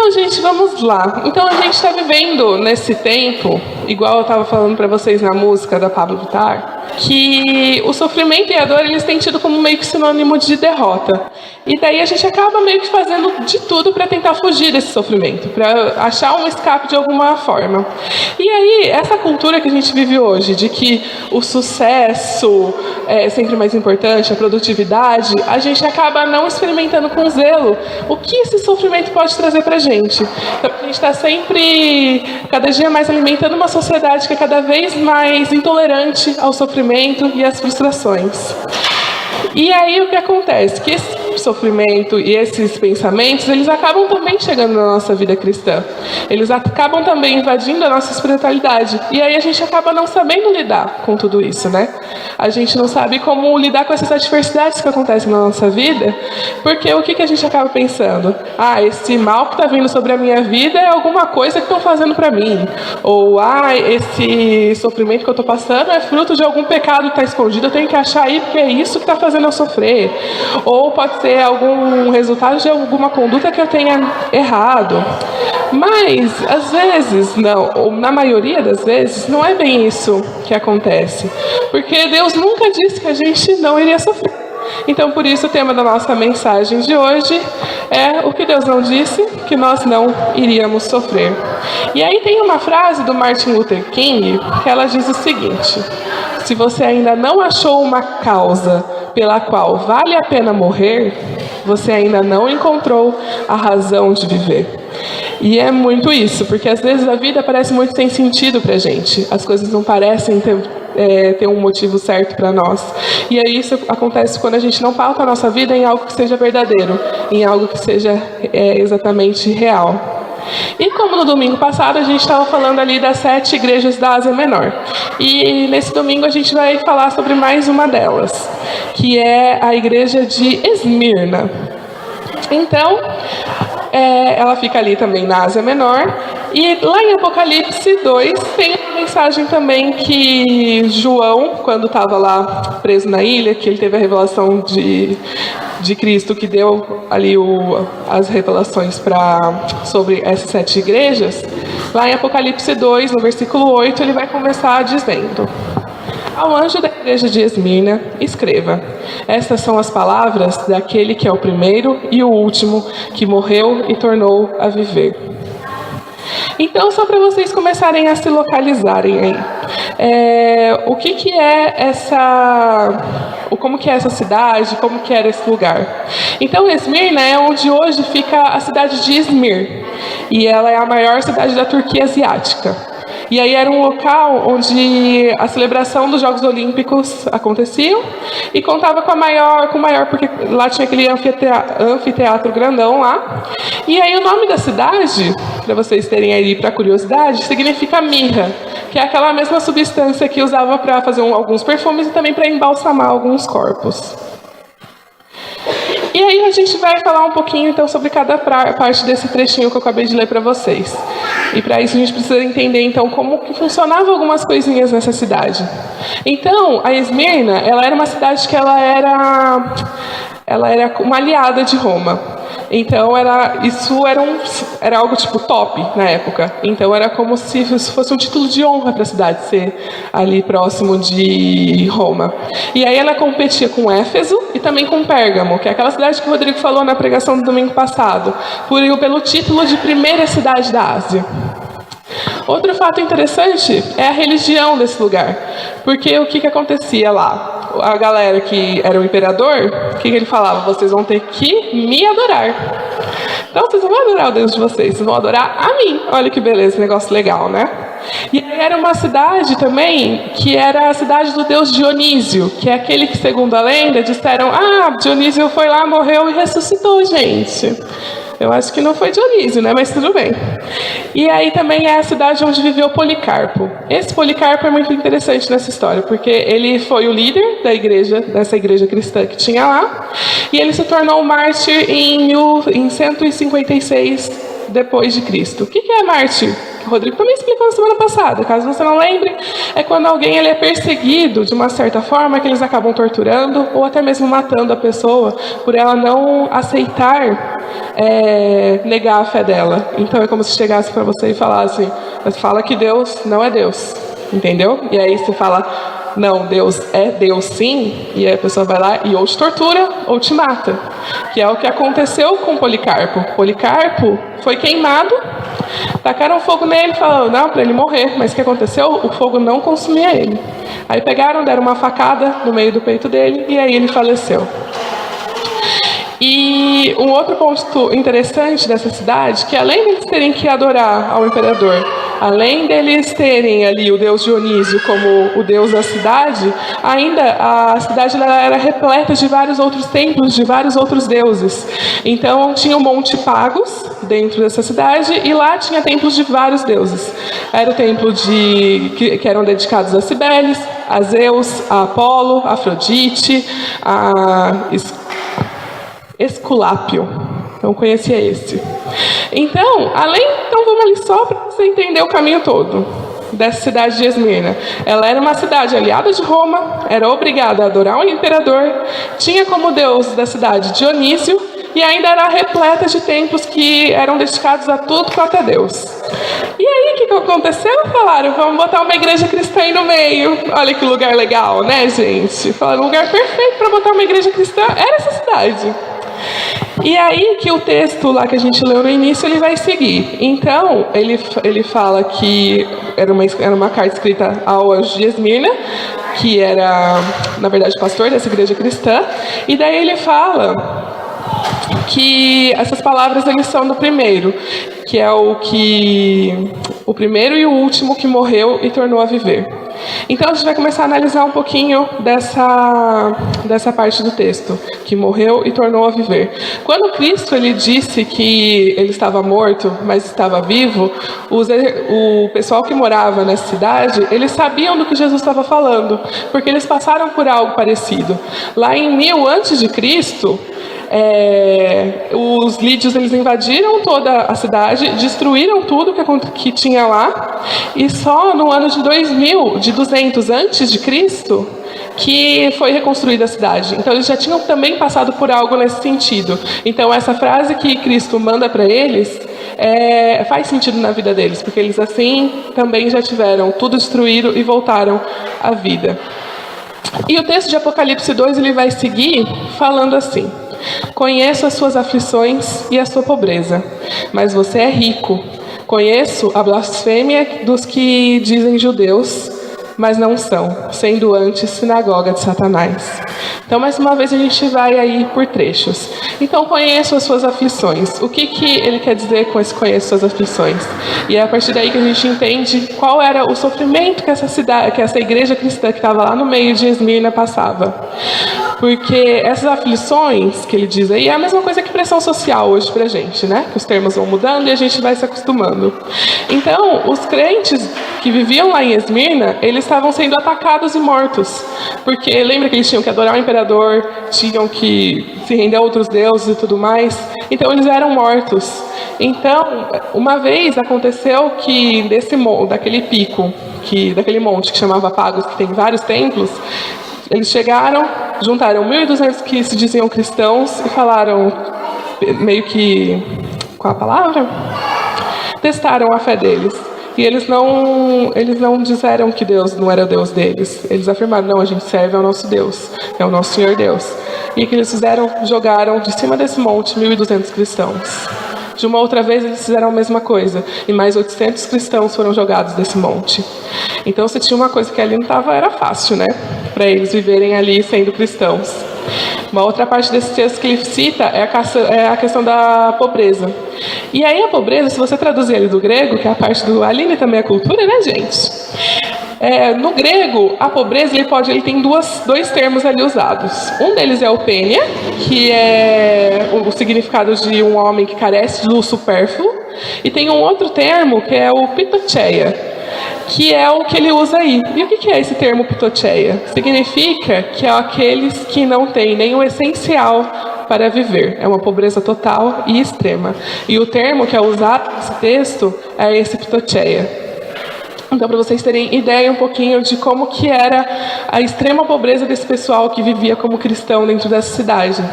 Então, gente, vamos lá. Então, a gente está vivendo nesse tempo, igual eu estava falando para vocês na música da Pablo Vittar, que o sofrimento e a dor, eles têm tido como meio que sinônimo de derrota. E daí a gente acaba meio que fazendo de tudo para tentar fugir desse sofrimento, para achar um escape de alguma forma. E aí, essa cultura que a gente vive hoje, de que o sucesso é sempre mais importante, a produtividade, a gente acaba não experimentando com zelo o que esse sofrimento pode trazer para a gente. Então, a gente está sempre, cada dia mais, alimentando uma sociedade que é cada vez mais intolerante ao sofrimento e às frustrações. E aí o que acontece? Que esse sofrimento e esses pensamentos, eles acabam também chegando na nossa vida cristã. Eles acabam também invadindo a nossa espiritualidade. E aí a gente acaba não sabendo lidar com tudo isso, né? A gente não sabe como lidar com essas adversidades que acontecem na nossa vida, porque o que a gente acaba pensando? Ah, esse mal que está vindo sobre a minha vida é alguma coisa que estão fazendo para mim. Ou, esse sofrimento que eu estou passando é fruto de algum pecado que está escondido, eu tenho que achar aí porque é isso que está fazendo eu sofrer. Ou pode ser algum resultado de alguma conduta que eu tenha errado. Mas, às vezes, não, ou na maioria das vezes, não é bem isso que acontece. Porque Deus nunca disse que a gente não iria sofrer. Então, por isso, o tema da nossa mensagem de hoje é o que Deus não disse, que nós não iríamos sofrer. E aí tem uma frase do Martin Luther King, que ela diz o seguinte: se você ainda não achou uma causa pela qual vale a pena morrer, você ainda não encontrou a razão de viver. E é muito isso, porque às vezes a vida parece muito sem sentido pra gente. As coisas não parecem ter um motivo certo para nós. E aí isso acontece quando a gente não pauta a nossa vida em algo que seja verdadeiro, em algo que seja exatamente real. E como no domingo passado a gente estava falando ali das 7 igrejas da Ásia Menor. E nesse domingo a gente vai falar sobre mais uma delas, que é a igreja de Esmirna. Então, ela fica ali também na Ásia Menor. E lá em Apocalipse 2 tem uma mensagem também que João, quando estava lá preso na ilha, que ele teve a revelação de Cristo, que deu ali as revelações sobre essas 7 igrejas. Lá em Apocalipse 2, no versículo 8, ele vai começar dizendo: ao anjo da igreja de Esmirna, escreva: estas são as palavras daquele que é o primeiro e o último, que morreu e tornou a viver. Então, só para vocês começarem a se localizarem aí, o que é como que é essa cidade, como que era esse lugar? Então, Esmirna é onde hoje fica a cidade de Izmir, e ela é a maior cidade da Turquia asiática. E aí era um local onde a celebração dos Jogos Olímpicos aconteciam e contava com o maior, porque lá tinha aquele anfiteatro grandão lá. E aí o nome da cidade, para vocês terem aí para curiosidade, significa mirra, que é aquela mesma substância que usava para fazer alguns perfumes e também para embalsamar alguns corpos. E aí a gente vai falar um pouquinho então sobre cada parte desse trechinho que eu acabei de ler para vocês. E para isso a gente precisa entender então como que funcionavam algumas coisinhas nessa cidade. Então, a Esmirna, ela era uma cidade que ela era uma aliada de Roma. Então, era algo tipo top na época. Então, era como se fosse um título de honra para a cidade ser ali próximo de Roma. E aí ela competia com Éfeso e também com Pérgamo, que é aquela cidade que o Rodrigo falou na pregação do domingo passado, pelo título de primeira cidade da Ásia. Outro fato interessante é a religião desse lugar, porque o que acontecia lá? A galera que era o imperador, o que ele falava? Vocês vão ter que me adorar. Então vocês não vão adorar o Deus de vocês vão adorar a mim. Olha que beleza, negócio legal, né? E era uma cidade também que era a cidade do deus Dionísio, que é aquele que, segundo a lenda, disseram: Dionísio foi lá, morreu e ressuscitou, gente. Eu acho que não foi Dionísio, né? Mas tudo bem. E aí também é a cidade onde viveu Policarpo. Esse Policarpo é muito interessante nessa história, porque ele foi o líder dessa igreja cristã que tinha lá, e ele se tornou mártir em 156 depois de Cristo. O que é mártir? O Rodrigo também explicou na semana passada, caso você não lembre, é quando alguém ele é perseguido de uma certa forma, que eles acabam torturando ou até mesmo matando a pessoa por ela não aceitar negar a fé dela. Então é como se chegasse para você e falasse, mas fala que Deus não é Deus, entendeu? E aí você fala, não, Deus é Deus sim, e aí a pessoa vai lá e ou te tortura ou te mata, que é o que aconteceu com Policarpo. Policarpo foi queimado, tacaram fogo nele, falaram, não, para ele morrer, mas o que aconteceu? O fogo não consumia ele. Aí pegaram, deram uma facada no meio do peito dele, e aí ele faleceu. E um outro ponto interessante dessa cidade, que além deles terem que adorar ao imperador, além deles terem ali o deus Dionísio como o deus da cidade, ainda a cidade ela era repleta de vários outros templos, de vários outros deuses. Então tinha o Monte Pagos dentro dessa cidade e lá tinha templos de vários deuses. Era o templo que eram dedicados a Cibeles, a Zeus, a Apolo, a Afrodite, a Esculápio. Então conhecia esse. Então vamos ali só para você entender o caminho todo dessa cidade de Esmirna. Ela era uma cidade aliada de Roma, era obrigada a adorar o imperador, tinha como deus da cidade Dionísio e ainda era repleta de templos que eram dedicados a tudo quanto é Deus. E aí, o que aconteceu? Falaram, vamos botar uma igreja cristã aí no meio. Olha que lugar legal, né, gente? Falaram, um lugar perfeito para botar uma igreja cristã era essa cidade. E aí que o texto lá que a gente leu no início, ele vai seguir. Então, ele fala que era uma carta escrita ao anjo de Esmirna, que era, na verdade, pastor dessa igreja cristã. E daí ele fala que essas palavras eles são do primeiro, que é o primeiro e o último que morreu e tornou a viver. Então a gente vai começar a analisar um pouquinho dessa parte do texto, que morreu e tornou a viver. Quando Cristo ele disse que ele estava morto, mas estava vivo, o pessoal que morava nessa cidade, eles sabiam do que Jesus estava falando, porque eles passaram por algo parecido. Lá em 1000 antes de Cristo, os lídios eles invadiram toda a cidade, destruíram tudo que tinha lá, e só no ano de 200 antes de Cristo que foi reconstruída a cidade. Então eles já tinham também passado por algo nesse sentido. Então essa frase que Cristo manda para eles faz sentido na vida deles, porque eles assim também já tiveram tudo destruído e voltaram à vida. E o texto de Apocalipse 2 ele vai seguir falando assim: conheço as suas aflições e a sua pobreza, mas você é rico. Conheço a blasfêmia dos que dizem judeus, mas não são, sendo antes sinagoga de Satanás. Então, mais uma vez, a gente vai aí por trechos. Então, conheço as suas aflições. O que ele quer dizer com esse conheço as suas aflições? E é a partir daí que a gente entende qual era o sofrimento que essa igreja cristã que estava lá no meio de Esmirna passava. Porque essas aflições que ele diz aí é a mesma coisa que pressão social hoje pra gente, né? Que os termos vão mudando e a gente vai se acostumando. Então, os crentes que viviam lá em Esmirna, eles estavam sendo atacados e mortos. Porque lembra que eles tinham que adorar o imperador, tinham que se render a outros deuses e tudo mais. Então, eles eram mortos. Então, uma vez aconteceu que daquele pico, daquele monte que chamava Pagos, que tem vários templos, eles chegaram, juntaram 1.200 que se diziam cristãos e falaram, meio que, qual a palavra? Testaram a fé deles. E eles não disseram que Deus não era o Deus deles. Eles afirmaram, não, a gente serve ao nosso Deus, é o nosso Senhor Deus. E o que eles fizeram? Jogaram de cima desse monte 1.200 cristãos. De uma outra vez eles fizeram a mesma coisa, e mais 800 cristãos foram jogados desse monte. Então se tinha uma coisa que ali não estava, era fácil, né? Para eles viverem ali sendo cristãos. Uma outra parte desse texto que ele cita é a questão da pobreza. E aí a pobreza, se você traduzir ali do grego, que é a parte do Aline também é cultura, né, gente? No grego, a pobreza ele tem dois termos ali usados. Um deles é o pênia, que é o significado de um homem que carece do supérfluo. E tem um outro termo que é o pitocheia, que é o que ele usa aí. E o que é esse termo pitocheia? Significa que é aqueles que não têm nem o essencial para viver. É uma pobreza total e extrema. E o termo que é usado nesse texto é esse ptocheia. Então, para vocês terem ideia um pouquinho de como que era a extrema pobreza desse pessoal que vivia como cristão dentro dessa cidade.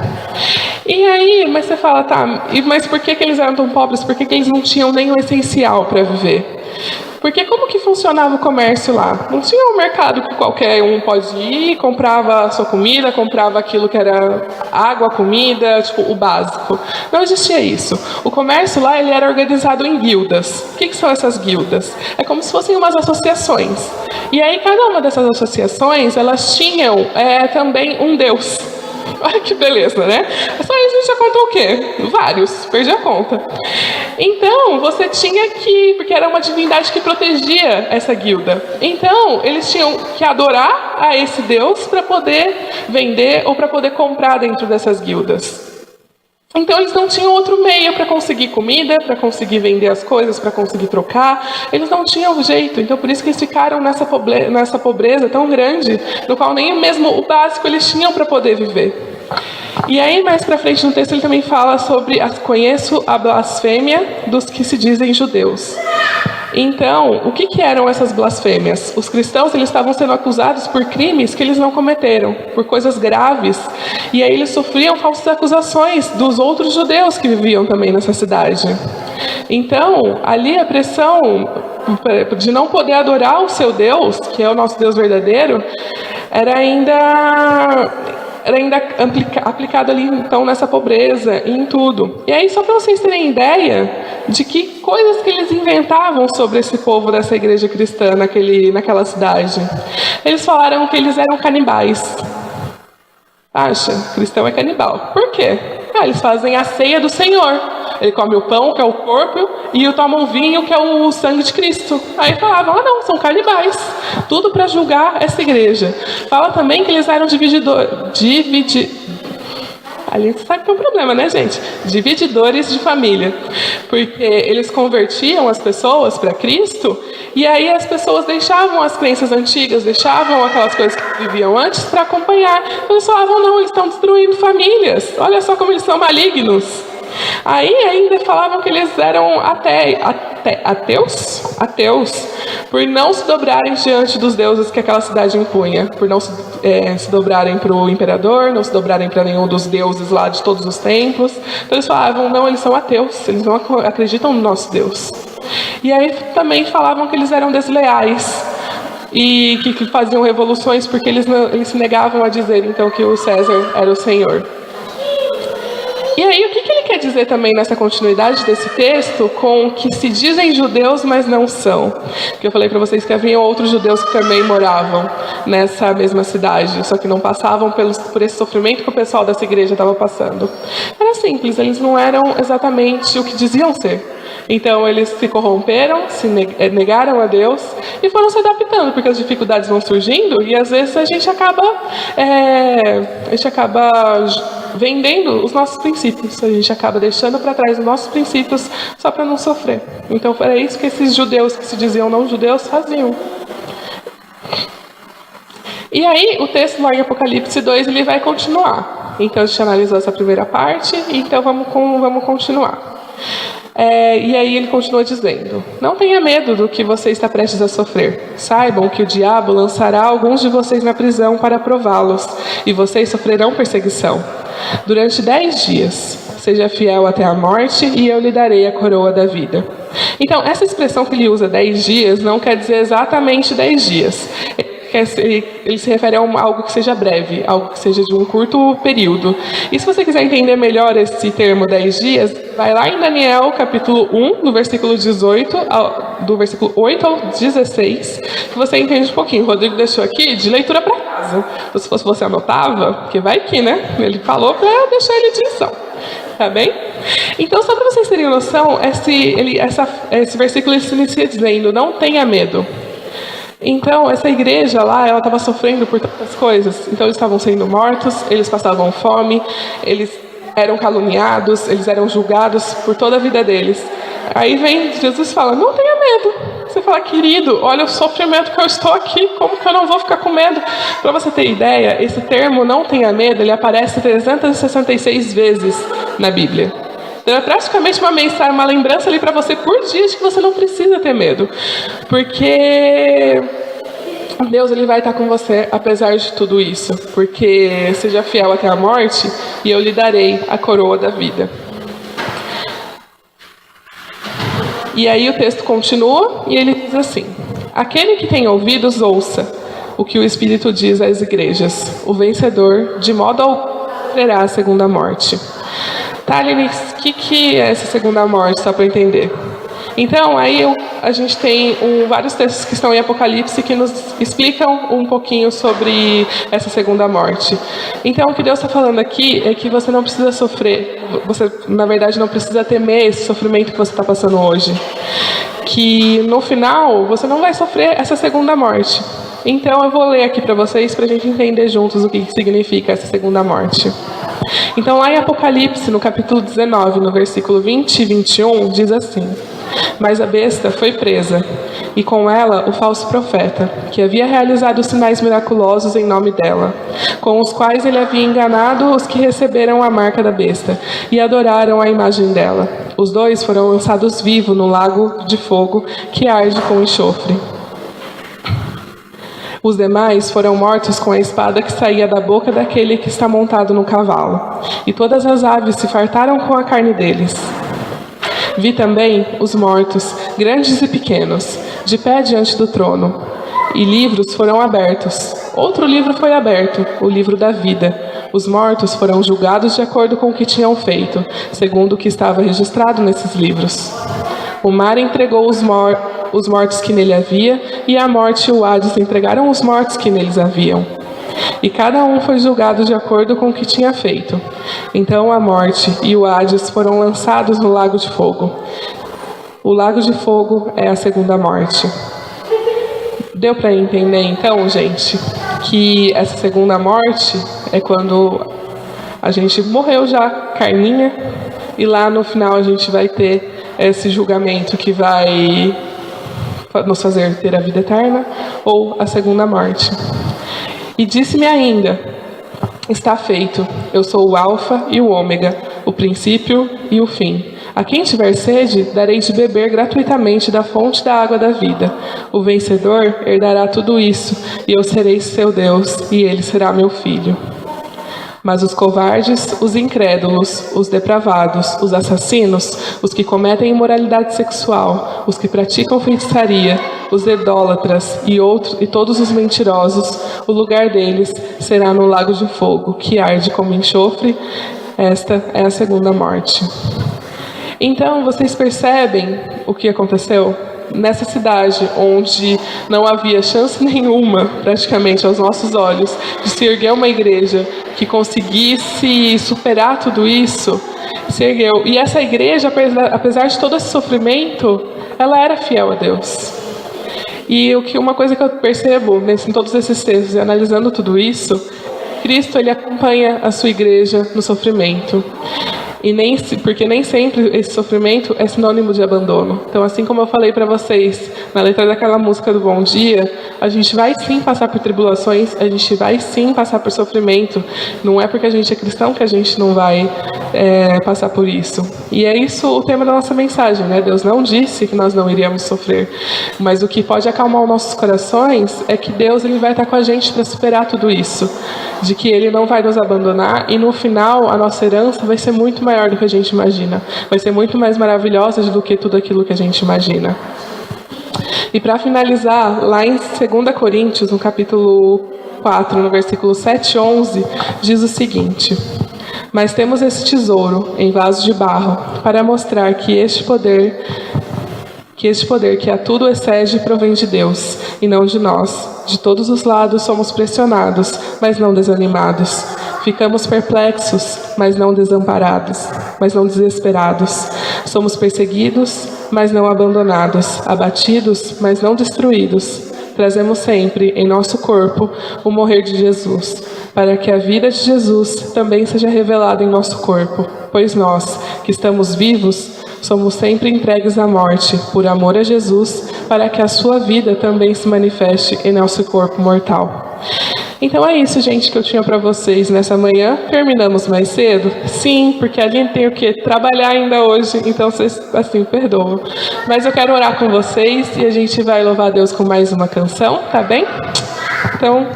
E aí, mas você fala, tá, mas por que eles eram tão pobres? Por que eles não tinham nem o essencial para viver? Porque como que funcionava o comércio lá? Não tinha um mercado que qualquer um pode ir, comprava a sua comida, comprava aquilo que era água, comida, tipo, o básico. Não existia isso. O comércio lá, ele era organizado em guildas. O que são essas guildas? É como se fossem umas associações. E aí, cada uma dessas associações, elas tinham também um deus. Olha que beleza, né? Só a gente já contou o quê? Vários, perdi a conta. Então, você tinha que... Porque era uma divindade que protegia essa guilda. Então, eles tinham que adorar a esse deus para poder vender ou para poder comprar dentro dessas guildas. Então, eles não tinham outro meio para conseguir comida, para conseguir vender as coisas, para conseguir trocar. Eles não tinham jeito. Então, por isso que eles ficaram nessa pobreza tão grande, no qual nem mesmo o básico eles tinham para poder viver. E aí, mais para frente no texto, ele também fala sobre conheço a blasfêmia dos que se dizem judeus. Então, o que eram essas blasfêmias? Os cristãos, eles estavam sendo acusados por crimes que eles não cometeram, por coisas graves. E aí eles sofriam falsas acusações dos outros judeus que viviam também nessa cidade. Então, ali a pressão de não poder adorar o seu Deus, que é o nosso Deus verdadeiro, era ainda aplicado ali, então, nessa pobreza e em tudo. E aí, só para vocês terem ideia de que coisas que eles inventavam sobre esse povo dessa igreja cristã naquela cidade. Eles falaram que eles eram canibais. Acha? Cristão é canibal. Por quê? Eles fazem a ceia do Senhor. Ele come o pão, que é o corpo, e toma o vinho, que é o sangue de Cristo. Aí falavam, não, são canibais. Tudo para julgar essa igreja. Fala também que eles eram Ali você sabe que é um problema, né, gente? Divididores de família. Porque eles convertiam as pessoas para Cristo, e aí as pessoas deixavam as crenças antigas, deixavam aquelas coisas que viviam antes para acompanhar. Eles falavam, não, eles estão destruindo famílias. Olha só como eles são malignos. Aí ainda falavam que eles eram ateus, por não se dobrarem diante dos deuses que aquela cidade impunha, por não se dobrarem para o imperador, não se dobrarem para nenhum dos deuses lá de todos os templos. Então eles falavam, não, eles são ateus, eles não acreditam no nosso Deus. E aí também falavam que eles eram desleais e que faziam revoluções porque eles se negavam a dizer então que o César era o Senhor. E aí, o que ele quer dizer também nessa continuidade desse texto com que se dizem judeus, mas não são? Porque eu falei para vocês que haviam outros judeus que também moravam nessa mesma cidade, só que não passavam por esse sofrimento que o pessoal dessa igreja estava passando. Era simples, eles não eram exatamente o que diziam ser. Então, eles se corromperam, se negaram a Deus e foram se adaptando, porque as dificuldades vão surgindo e às vezes a gente acaba vendendo os nossos princípios, a gente acaba deixando para trás os nossos princípios só para não sofrer. Então, era isso que esses judeus que se diziam não judeus faziam. E aí, o texto lá em Apocalipse 2, ele vai continuar. Então, a gente analisou essa primeira parte, então vamos continuar. E aí ele continua dizendo, não tenha medo do que você está prestes a sofrer. Saibam que o diabo lançará alguns de vocês na prisão para prová-los, e vocês sofrerão perseguição. Durante 10 dias, seja fiel até a morte, e eu lhe darei a coroa da vida. Então, essa expressão que ele usa, 10 dias, não quer dizer exatamente 10 dias. Ele se refere a algo que seja breve, algo que seja de um curto período. E se você quiser entender melhor esse termo 10 dias, vai lá em Daniel capítulo 1, do versículo 8 ao 16, que você entende um pouquinho. O Rodrigo deixou aqui de leitura para casa. Se fosse você anotava, porque vai que, né? Ele falou para eu deixar ele de lição. Tá bem? Então, só para vocês terem noção, esse versículo ele se inicia dizendo, não tenha medo. Então, essa igreja lá, ela estava sofrendo por tantas coisas. Então, eles estavam sendo mortos, eles passavam fome, eles eram caluniados, eles eram julgados por toda a vida deles. Aí vem Jesus e fala, não tenha medo, você fala, querido, olha o sofrimento que eu estou aqui, como que eu não vou ficar com medo? Para você ter ideia, esse termo não tenha medo, ele aparece 366 vezes na Bíblia. Então é praticamente uma mensagem, uma lembrança ali para você por dia de que você não precisa ter medo. Porque Deus ele vai estar com você apesar de tudo isso. Porque seja fiel até a morte e eu lhe darei a coroa da vida. E aí o texto continua e ele diz assim: aquele que tem ouvidos, ouça o que o Espírito diz às igrejas. O vencedor, de modo algum, sofrerá a segunda morte. Thaline, o que é essa segunda morte, só para entender? Então, aí a gente tem vários textos que estão em Apocalipse que nos explicam um pouquinho sobre essa segunda morte. Então, o que Deus está falando aqui é que você não precisa sofrer, você, na verdade, não precisa temer esse sofrimento que você está passando hoje. Que, no final, você não vai sofrer essa segunda morte. Então, eu vou ler aqui para vocês, para a gente entender juntos o que significa essa segunda morte. Então, lá em Apocalipse, no capítulo 19, no versículo 20 e 21, diz assim: mas a besta foi presa, e com ela o falso profeta, que havia realizado sinais miraculosos em nome dela, com os quais ele havia enganado os que receberam a marca da besta e adoraram a imagem dela. Os dois foram lançados vivos no lago de fogo que arde com enxofre. Os demais foram mortos com a espada que saía da boca daquele que está montado no cavalo, e todas as aves se fartaram com a carne deles. Vi também os mortos, grandes e pequenos, de pé diante do trono, e livros foram abertos. Outro livro foi aberto, o livro da vida. Os mortos foram julgados de acordo com o que tinham feito, segundo o que estava registrado nesses livros. O mar entregou os mortos que nele havia, e a morte e o Hades entregaram os mortos que neles haviam. E cada um foi julgado de acordo com o que tinha feito. Então a morte e o Hades foram lançados no lago de fogo. O lago de fogo é a segunda morte. Deu para entender então, gente, que essa segunda morte é quando a gente morreu já, carninha, e lá no final a gente vai ter esse julgamento que vai nos fazer ter a vida eterna, ou a segunda morte. E disse-me ainda: está feito, eu sou o Alfa e o Ômega, o princípio e o fim. A quem tiver sede, darei de beber gratuitamente da fonte da água da vida. O vencedor herdará tudo isso, e eu serei seu Deus, e ele será meu filho. Mas os covardes, os incrédulos, os depravados, os assassinos, os que cometem imoralidade sexual, os que praticam feitiçaria, os idólatras e todos os mentirosos, o lugar deles será no lago de fogo, que arde como enxofre. Esta é a segunda morte. Então, vocês percebem o que aconteceu? Nessa cidade, onde não havia chance nenhuma, praticamente aos nossos olhos, de se erguer uma igreja que conseguisse superar tudo isso, se ergueu. E essa igreja, apesar de todo esse sofrimento, ela era fiel a Deus. E uma coisa que eu percebo em todos esses textos, e analisando tudo isso, Cristo ele acompanha a sua igreja no sofrimento. Porque nem sempre esse sofrimento é sinônimo de abandono. Então, assim como eu falei para vocês na letra daquela música do Bom Dia, a gente vai sim passar por tribulações, a gente vai sim passar por sofrimento. Não é porque a gente é cristão que a gente não vai passar por isso. E é isso o tema da nossa mensagem, né? Deus não disse que nós não iríamos sofrer, mas o que pode acalmar os nossos corações é que Deus ele vai estar com a gente para superar tudo isso, de que Ele não vai nos abandonar, e no final a nossa herança vai ser muito maior do que a gente imagina, vai ser muito mais maravilhosa do que tudo aquilo que a gente imagina. E para finalizar, lá em 2 Coríntios, no capítulo 4, no versículo 7 e 11, diz o seguinte: mas temos esse tesouro em vaso de barro, para mostrar que este poder que a tudo excede provém de Deus, e não de nós. De todos os lados somos pressionados, mas não desanimados. Ficamos perplexos, mas não desamparados, mas não desesperados. Somos perseguidos, mas não abandonados. Abatidos, mas não destruídos. Trazemos sempre em nosso corpo o morrer de Jesus, para que a vida de Jesus também seja revelada em nosso corpo. Pois nós, que estamos vivos, somos sempre entregues à morte, por amor a Jesus, para que a sua vida também se manifeste em nosso corpo mortal. Então é isso, gente, que eu tinha para vocês nessa manhã. Terminamos mais cedo? Sim, porque a gente tem o quê? Trabalhar ainda hoje, então vocês, assim, perdoam. Mas eu quero orar com vocês e a gente vai louvar a Deus com mais uma canção, tá bem? Então,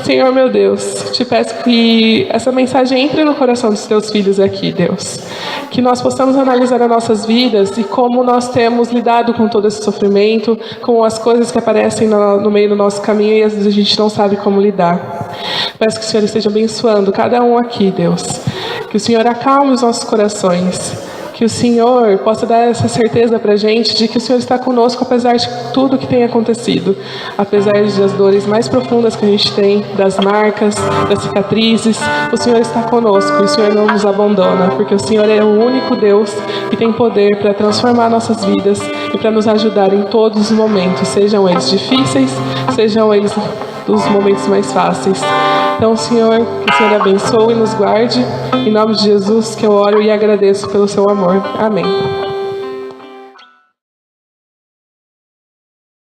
Senhor meu Deus, te peço que essa mensagem entre no coração dos teus filhos aqui, Deus. Que nós possamos analisar as nossas vidas e como nós temos lidado com todo esse sofrimento, com as coisas que aparecem no meio do nosso caminho e às vezes a gente não sabe como lidar. Peço que o Senhor esteja abençoando cada um aqui, Deus. Que o Senhor acalme os nossos corações. Que o Senhor possa dar essa certeza para a gente de que o Senhor está conosco apesar de tudo que tem acontecido. Apesar das dores mais profundas que a gente tem, das marcas, das cicatrizes, o Senhor está conosco e o Senhor não nos abandona, porque o Senhor é o único Deus que tem poder para transformar nossas vidas e para nos ajudar em todos os momentos, sejam eles difíceis, sejam eles dos momentos mais fáceis. Então, Senhor, que o Senhor abençoe e nos guarde. Em nome de Jesus que eu oro e agradeço pelo seu amor. Amém.